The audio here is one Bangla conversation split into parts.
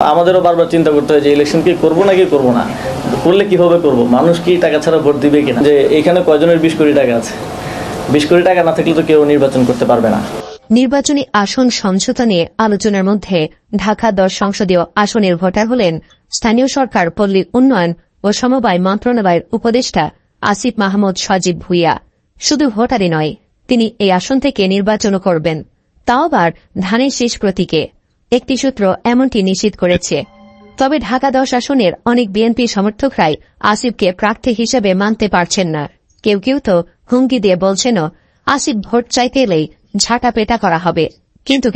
আমাদেরও বারবার চিন্তা করতে হয় যে ইলেকশন কি করবো নাকি করবো না, করলে কিভাবে করব, মানুষ কি টাকা ছাড়া ভোট দিবে কিনা, যে এখানে কয়জনের 20 কোটি টাকা আছে, 20 কোটি টাকা না থাকলে তো কেউ নির্বাচন করতে পারবে না। নির্বাচনী আসন সমঝোতা নিয়ে আলোচনার মধ্যে ঢাকা 10 সংসদীয় আসনের ভোটার হলেন স্থানীয় সরকার, পল্লী উন্নয়ন ও সমবায় মন্ত্রণালয়ের উপদেষ্টা আসিফ মাহমুদ সজীব ভুঁইয়া। শুধু ভোটারই নয়, তিনি এই আসন থেকে নির্বাচনও করবেন, তাও আবার ধানের শীষ প্রতীকে। একটি সূত্র এমনটি নিশ্চিত করেছে। তবে ঢাকা 10 আসনের অনেক বিএনপি সমর্থকরাই আসিফকে প্রার্থী হিসেবে মানতে পারছেন না। কেউ কেউ তো হুমকি দিয়ে বলছেনও, আসিফ ভোট চাইতে এলেই ঝাঁটা পেটা করা হবে। কিন্তু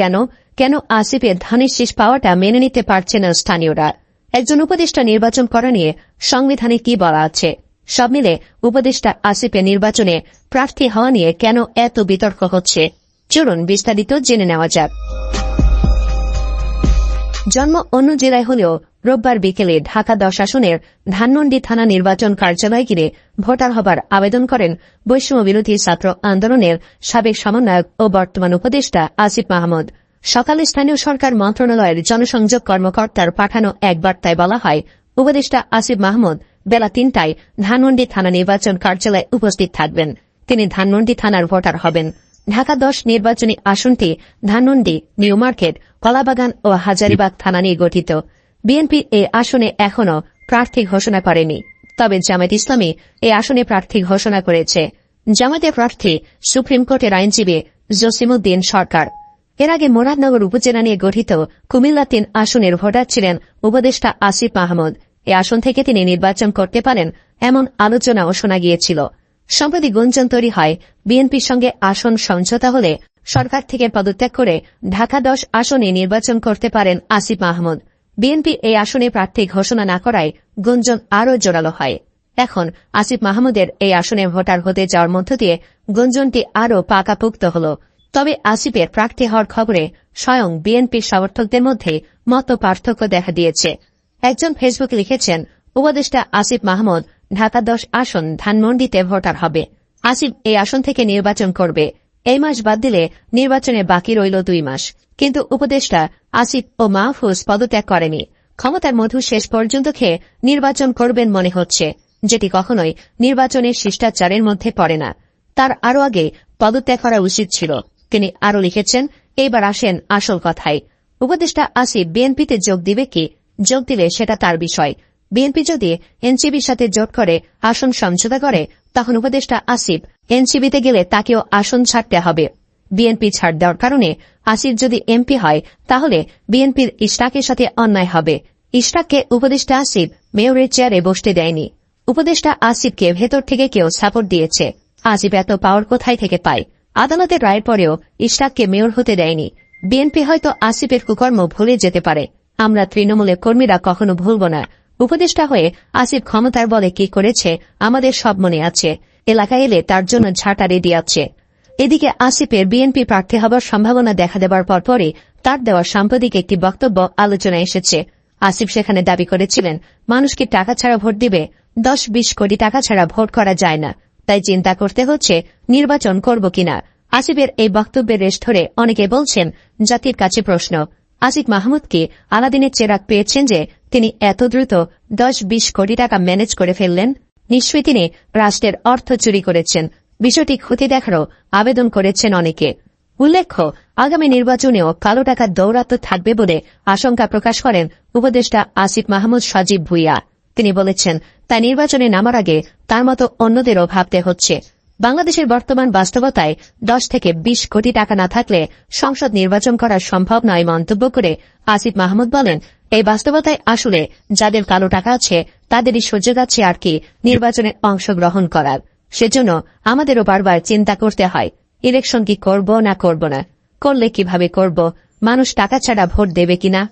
কেন আসিফের ধানের শীষ পাওয়াটা মেনে নিতে পারছে না স্থানীয়রা? একজন উপদেষ্টা নির্বাচন করা নিয়ে সংবিধানে কি বলা আছে? সব মিলে উপদেষ্টা আসিফের নির্বাচনে প্রার্থী হওয়া নিয়ে কেন এত বিতর্ক হচ্ছে, চলুন বিস্তারিত জেনে নেওয়া যাক। জন্ম অন্য জেলায় হলেও রোববার বিকেলে ঢাকা 10 আসনের ধানমন্ডি থানা নির্বাচন কার্যালয় ঘিরে ভোটার হবার আবেদন করেন বৈষম্য বিরোধী ছাত্র আন্দোলনের সাবেক সমন্বয়ক ও বর্তমান উপদেষ্টা আসিফ মাহমুদ। সকালে স্থানীয় সরকার মন্ত্রণালয়ের জনসংযোগ কর্মকর্তার পাঠানো এক বার্তায় বলা হয়, উপদেষ্টা আসিফ মাহমুদ বেলা 3টায় ধানমন্ডি থানা নির্বাচন কার্যালয়ে উপস্থিত থাকবেন। তিনি ধানমন্ডি থানার ভোটার হবেন। ঢাকা 10 নির্বাচনী আসনটি ধানমন্ডি, নিউ মার্কেট, কলাবাগান ও হাজারীবাগ থানা নিয়ে গঠিত। বিএনপি এই আসনে এখনও প্রার্থী ঘোষণা করেনি, তবে জামায়াত ইসলামী এই আসনে প্রার্থী ঘোষণা করেছে। জামায়াতের প্রার্থী সুপ্রিম কোর্টের আইনজীবী জসিমউদ্দিন সরকার। এর আগে মুরাদনগর উপজেলা নিয়ে গঠিত কুমিল্লা 3 আসনের ভোটার ছিলেন উপদেষ্টা আসিফ মাহমুদ। এই আসন থেকে তিনি নির্বাচন করতে পারেন এমন আলোচনাও শোনা গিয়েছিল। সম্প্রতি গুঞ্জন তৈরি হয়, বিএনপির সঙ্গে আসন সমঝোতা হলে সরকার থেকে পদত্যাগ করে ঢাকা 10 আসনে নির্বাচন করতে পারেন আসিফ মাহমুদ। বিএনপি এই আসনে প্রার্থী ঘোষণা না করায় গুঞ্জন আরও জোরালো হয়। এখন আসিফ মাহমুদের এই আসনে ভোটার হতে যাওয়ার মধ্য দিয়ে গুঞ্জনটি আরও পাকাপোক্ত হল। তবে আসিফের প্রার্থী হওয়ার খবরে স্বয়ং বিএনপির সমর্থকদের মধ্যে মত পার্থক্য দেখা দিয়েছে। একজন ফেসবুকে লিখেছেন, উপদেষ্টা আসিফ মাহমুদ ঢাকা 10 আসন ধানমন্ডিতে ভোটার হবে। আসিফ এই আসন থেকে নির্বাচন করবে। এই মাস বাদ দিলে নির্বাচনে বাকি রইল 2 মাস। কিন্তু উপদেষ্টা আসিফ ও মাহফুজ পদত্যাগ করেনি। ক্ষমতার মধু শেষ পর্যন্ত খেয়ে নির্বাচন করবেন মনে হচ্ছে, যেটি কখনোই নির্বাচনের শিষ্টাচারের মধ্যে পড়ে না। তার আরও আগে পদত্যাগ করা উচিত ছিল। তিনি আরও লিখেছেন, এইবার আসেন আসল কথায়। উপদেষ্টা আসিফ বিএনপিতে যোগ দিবে কি? যোগ দিলে সেটা তার বিষয়। বিএনপি যদি এনসিবির সাথে জোট করে আসন সমঝোতা করে, তখন উপদেষ্টা আসিফ এনসিবিতে গেলে তাকেও আসন ছাড়তে হবে। বিএনপি ছাড় দেওয়ার কারণে আসিফ যদি এমপি হয়, তাহলে বিএনপির ইশরাকের সাথে অন্যায় হবে। ইশরাককে উপদেষ্টা আসিফ মেয়রের চেয়ারে বসতে দেয়নি। উপদেষ্টা আসিফকে ভেতর থেকে কেউ সাপোর্ট দিয়েছে। আসিফ এত পাওয়ার কোথায় থেকে পায়? আদালতের রায়ের পরেও ইশরাককে মেয়র হতে দেয়নি। বিএনপি হয়তো আসিফের কুকর্ম ভুলে যেতে পারে। আমরা তৃণমূলের কর্মীরা কখনো ভুলব না। উপদেষ্টা হয়ে আসিফ ক্ষমতার বলে কি করেছে আমাদের সব মনে আছে। এলাকায় এলে তার জন্য ঝাঁটা রেডি আছে। এদিকে আসিফের বিএনপি প্রার্থী হবার সম্ভাবনা দেখা দেবার পরপরই তার দেওয়া সাম্প্রতিক একটি বক্তব্য আলোচনায় এসেছে। আসিফ সেখানে দাবি করেছিলেন, মানুষকে টাকা ছাড়া ভোট দিবে? 10-20 কোটি টাকা ছাড়া ভোট করা যায় না, তাই চিন্তা করতে হচ্ছে নির্বাচন করব কিনা। আসিফের এই বক্তব্যের রেশ ধরে অনেকে বলছেন, জাতির কাছে প্রশ্ন, আসিফ মাহমুদ কি আলাদিনের চেরাগ পেয়েছেন যে তিনি এত দ্রুত 10-20 কোটি টাকা ম্যানেজ করে ফেললেন? নিশ্চয়ই তিনি রাষ্ট্রের অর্থ চুরি করেছেন। বিষয়টি খতিয়ে দেখারও আবেদন করেছেন অনেকে। উল্লেখ্য, আগামী নির্বাচনেও কালো টাকার দৌরাত্ম্য থাকবে বলে আশঙ্কা প্রকাশ করেন উপদেষ্টা আসিফ মাহমুদ সজীব ভুঁইয়া। তিনি বলেছেন, তাই নির্বাচনে নামার আগে তার মতো অন্যদেরও ভাবতে হচ্ছে। বাংলাদেশের বর্তমান বাস্তবতায় 10 থেকে 20 কোটি টাকা না থাকলে সংসদ নির্বাচন করা সম্ভব নয় মন্তব্য করে আসিফ মাহমুদ বলেন, এই বাস্তবতায় আসলে যাদের কালো টাকা আছে তাদেরই সুযোগ আছে আর কি নির্বাচনে অংশগ্রহণ করার। সেজন্য আমাদেরও বারবার চিন্তা করতে হয়, ইলেকশন কি করব না করব না, করলে কিভাবে করব, মানুষ টাকা ছাড়া ভোট দেবে কিনা।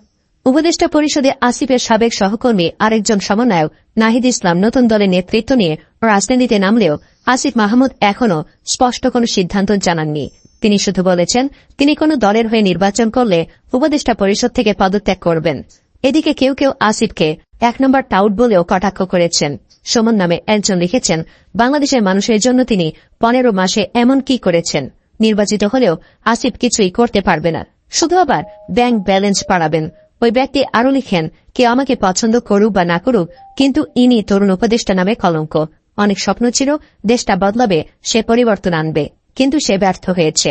উপদেষ্টা পরিষদে আসিফের সাবেক সহকর্মী আরেকজন সমন্বয়ক নাহিদ ইসলাম নতুন দলের নেতৃত্ব নিয়ে রাজনীতিতে নামলেও আসিফ মাহমুদ এখনও স্পষ্ট কোনো সিদ্ধান্ত জানাননি। তিনি শুধু বলেছেন, তিনি কোনো দলের হয়ে নির্বাচন করলে উপদেষ্টা পরিষদ থেকে পদত্যাগ করবেন। এদিকে কেউ কেউ আসিফকে 1 নম্বর টাউট বলেও কটাক্ষ করেছেন। সুমন নামে একজন লিখেছেন, বাংলাদেশের মানুষের জন্য তিনি 15 মাসে এমন কি করেছেন? নির্বাচিত হলেও আসিফ কিছুই করতে পারবে না, শুধু আবার ব্যাংক ব্যালেন্স বাড়াবেন। ওই ব্যক্তি আরও লিখেন, কেউ আমাকে পছন্দ করুক বা না করুক, কিন্তু ইনি তরুণ উপদেষ্টা নামে কলঙ্ক। অনেক স্বপ্ন ছিল দেশটা বদলাবে, সে পরিবর্তন আনবে, কিন্তু সে ব্যর্থ হয়েছে।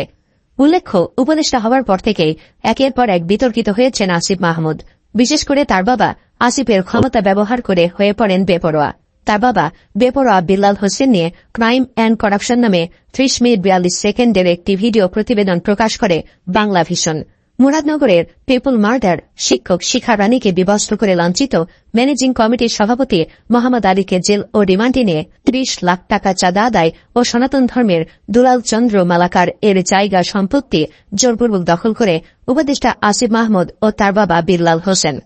উল্লেখ্য, উপদেষ্টা হওয়ার পর থেকেই একের পর এক বিতর্কিত হয়েছেন আসিফ মাহমুদ। বিশেষ করে তার বাবা আসিফের ক্ষমতা ব্যবহার করে হয়ে পড়েন বেপরোয়া। তার বাবা বেপরোয়া বিল্লাল হোসেন নিয়ে ক্রাইম অ্যান্ড করাপশন নামে 30 মিনিট 42 সেকেন্ডের একটি ভিডিও প্রতিবেদন প্রকাশ করে বাংলা ভিশন। মুরাদনগরের পিপল মার্ডার শিক্ষক শিখা রানীকে বিবস্ত্র করে লাঞ্ছিত ম্যানেজিং কমিটির সভাপতি মোহাম্মদ আলীকে জেল ও রিমান্ডে নিয়ে 30 লাখ টাকা চাঁদা আদায় ও সনাতন ধর্মের দুলাল চন্দ্র মালাকার এর জায়গা সম্পত্তি জোরপূর্বক দখল করে উপদেষ্টা আসিফ মাহমুদ ও তার বাবা বিল্লাল হোসেন।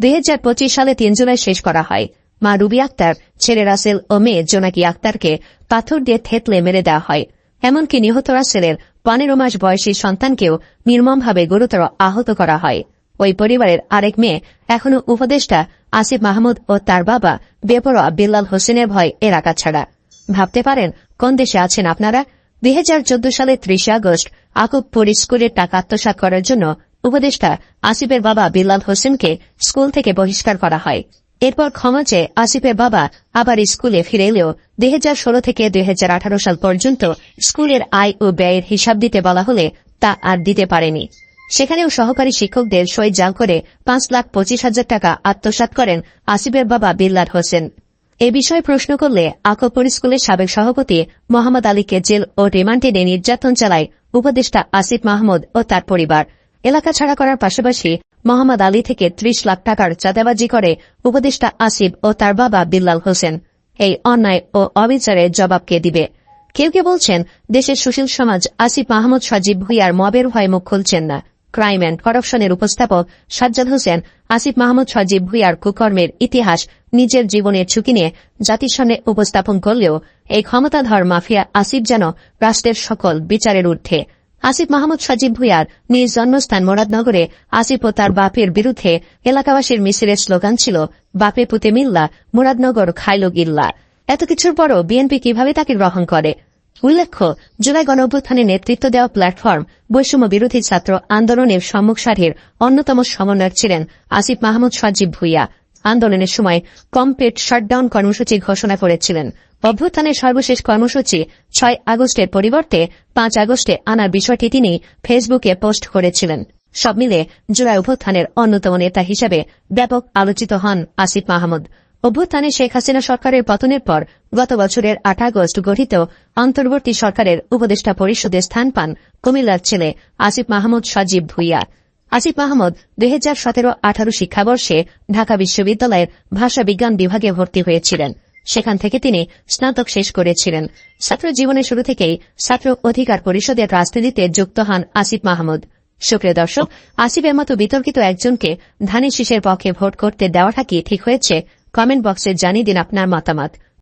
2025 সালে 3 জুলাই শেষ করা হয়। মা রুবি আক্তার, ছেলে রাসেল ও মেয়ে জোনাকি আক্তারকে পাথর দিয়ে থেতলে মেরে দেওয়া হয়। এমনকি নিহত রাসেলের 15 মাস বয়সী সন্তানকেও নির্মমভাবে গুরুতর আহত করা হয়। ওই পরিবারের আরেক মেয়ে এখনও উপদেষ্টা আসিফ মাহমুদ ও তার বাবা বেপরোয়া বিল্লাল হোসেনের ভয় এলাকা ছাড়া। ভাবতে পারেন কোন দেশে আছেন আপনারা। 2014 সালে 30 আগস্ট আকুবপুর স্কুলের টাকা আত্মসাৎ করার জন্য উপদেষ্টা আসিফের বাবা বিল্লাল হোসেনকে স্কুল থেকে বহিষ্কার করা হয়। এরপর ক্ষমা চেয়ে আসিফের বাবা আবার স্কুলে ফিরে এলেও 2016 থেকে 2018 সাল পর্যন্ত স্কুলের আয় ও ব্যয়ের হিসাব দিতে বলা হলে তা আর দিতে পারেনি। সেখানেও সহকারী শিক্ষকদের সই জাল করে 5,25,000 টাকা আত্মসাৎ করেন আসিফের বাবা বিল্লাল হোসেন। এ বিষয়ে প্রশ্ন করলে আকবপুর স্কুলের সাবেক সভাপতি মোহাম্মদ আলীকে জেল ও রিমান্ডে নিয়ে নির্যাতন চালায় উপদেষ্টা আসিফ মাহমুদ ও তার পরিবার। এলাকা ছাড়া করার পাশাপাশি মোহাম্মদ আলী থেকে 30 লাখ টাকার চাঁদাবাজি করে উপদেষ্টা আসিফ ও তার বাবা বিল্লাল হোসেন। এই অন্যায় ও অবিচারের জবাব কে দিবে? কেউ কেউ বলছেন দেশের সুশীল সমাজ আসিফ মাহমুদ সজীব ভুঁইয়ার মবের ভয়ে মুখ খুলছেন না। ক্রাইম অ্যান্ড করাপশনের উপস্থাপক সাজ্জাদ হোসেন আসিফ মাহমুদ সজীব ভুঁইয়ার কুকর্মের ইতিহাস নিজের জীবনের ঝুঁকি নিয়ে জাতির সামনে উপস্থাপন করলেও এই ক্ষমতাধর মাফিয়া আসিফ যেন রাষ্ট্রের সকল বিচারের ঊর্ধ্বে। আসিফ মাহমুদ সজীব ভুঁইয়ার নিজ জন্মস্থান মুরাদনগরে আসিফ ও তার বাপের বিরুদ্ধে এলাকাবাসীর মিছিলের স্লোগান ছিল, বাপে পুতে মিল্লা, মুরাদনগর খাইলো গিল্লা। এত কিছুর পরও বিএনপি কিভাবে তাকে গ্রহণ করে? উল্লেখ্য, জুলাই গণঅভ্যুত্থানে নেতৃত্ব দেওয়া প্ল্যাটফর্ম বৈষম্য বিরোধী ছাত্র আন্দোলনের সম্মুখ সারির অন্যতম সমন্বয়ক ছিলেন আসিফ মাহমুদ সজীব ভুঁইয়া। আন্দোলনের সময় কমপ্লিট শাটডাউন কর্মসূচি ঘোষণা করেছিলেন। অভ্যুত্থানের সর্বশেষ কর্মসূচি 6 আগস্টের পরিবর্তে 5 আগস্টে আনার বিষয়টি তিনি ফেসবুকে পোস্ট করেছিলেন। সব মিলে জুলাই অভ্যুত্থানের অন্যতম নেতা হিসেবে ব্যাপক আলোচিত হন আসিফ মাহমুদ। অভ্যুত্থানে শেখ হাসিনা সরকারের পতনের পর গত বছরের 8 আগস্ট গঠিত অন্তর্বর্তী সরকারের উপদেষ্টা পরিষদে স্থান পান কুমিল্লার ছেলে আসিফ মাহমুদ সজীব ভুঁইয়া। আসিফ মাহমুদ 2017-18 শিক্ষাবর্ষে ঢাকা বিশ্ববিদ্যালয়ের ভাষা বিজ্ঞান বিভাগে ভর্তি হয়েছিলেন। সেখান থেকে তিনি স্নাতক শেষ করেছিলেন। ছাত্র জীবনের শুরু থেকেই ছাত্র অধিকার পরিষদের রাজনীতিতে যুক্ত হন আসিফ মাহমুদ। সুপ্রিয় দর্শক, আসিফের মতো বিতর্কিত একজনকে ধানের শীষের পক্ষে ভোট করতে দেওয়াটা কি ঠিক হয়েছে? কমেন্ট বক্সে জানিয়ে দিন আপনার মতামত।